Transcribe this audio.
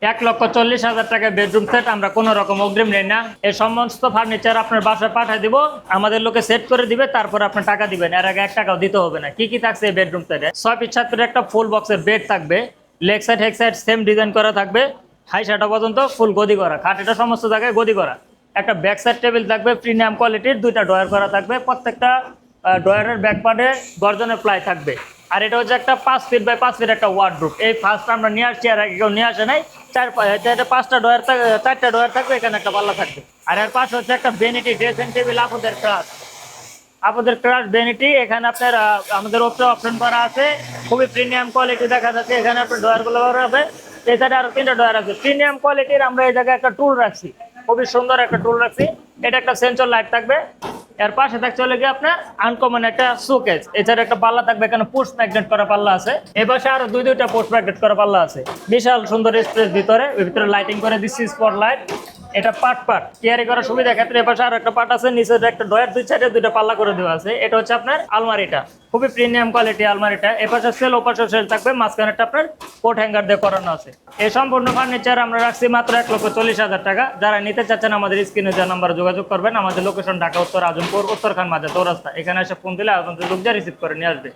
1,40,000 টাকা bedroom set আমরা কোনো রকম অগ্রিম নেই না। এই সমস্ত ফার্নিচার আপনার বাসায় পাঠিয়ে দিব, আমাদের লোকে সেট করে দিবে, তারপর আপনি টাকা দিবেন। এর আগে 1 টাকাও দিতে হবে না। কি কি থাকছে এই বেডরুম সেটে? 6 ফিট 7 ফিট একটা ফুল বক্সের বেড থাকবে, leg side head side same design করা থাকবে, হাই শাটা পর্যন্ত ফুল গদি করা, খাটেটা সমস্ত জায়গায় গদি করা। একটা ব্যাক সাইড টেবিল থাকবে প্রিমিয়াম কোয়ালিটির, 2টা ড্রয়ার করা থাকবে, প্রত্যেকটা ড্রয়ারের ব্যাক পার্টে গর্জনের প্লাই থাকবে। আর এটা হচ্ছে একটা 5 ফিট বাই 5 ফিট একটা ওয়ার্ডরোব। এই ফার্স্ট আমরা নিয়ে আসছি, আর আগে কেউ নিয়ে আসে নাই। 5টা ড্রয়ার, 4টা ড্রয়ার থাকবে, এখানে একটা পাল্লা থাকবে। আর এর পাশে হচ্ছে একটা ভ্যানিটি ড্রেসিং টেবিল, আপনাদের ক্রাশ ভ্যানিটি। এখানে আপনার আমাদের উপরে অপশন করা আছে, খুবই প্রিমিয়াম কোয়ালিটি দেখা যাচ্ছে। এখানে আপনার ড্রয়ারগুলো করা হবে, এই সাইডে আরো 3টা ড্রয়ার আছে প্রিমিয়াম কোয়ালিটির। আমরা এই জায়গায় একটা টুল রাখছি, খুবই সুন্দর একটা টুল রাখছি। এটা একটা সেন্সর লাইট থাকবে। এর পাশে থাকছে হলে গিয়ে আপনার আনকমন একটা শোকেস, এছাড়া একটা পাল্লা থাকবে, এখানে পোস্ট ম্যাগনেট করা পাল্লা আছে। এই পাশে আরো দুইটা পোস্ট ম্যাগনেট করা পাল্লা আছে। বিশাল সুন্দর স্পেস ভিতরে, ওই ভিতরে লাইটিং করে দিচ্ছি স্পট লাইট। এটা পাট ক্যারি করার সুবিধা ক্ষেত্রে এ পাশে আর একটা পাট আছে, নিচে একটা ডয়ার, দুই সাইডে 2টা পাল্লা করে দেওয়া আছে। এটা হচ্ছে আপনার আলমারিটা, খুবই প্রিমিয়াম কোয়ালিটি আলমারিটা। এ পাশে সেল, ও পাশে সেল থাকবে, মাঝখানেটা আপনার কোট হ্যাঙ্গার দিয়ে করানো আছে। এই সম্পূর্ণ ফার্নিচার আমরা রাখছি মাত্র 1,40,000 টাকা। যারা নিতে চাচ্ছেন আমাদের স্ক্রিনে যে নাম্বারে যোগাযোগ করবেন। আমাদের লোকেশন ঢাকা উত্তর আজমপুর, উত্তরখান মাঝে চৌরাস্তা। এখানে এসে ফোন দিলে আপনাদের লোক যা রিসিভ করে নিয়ে আসবে।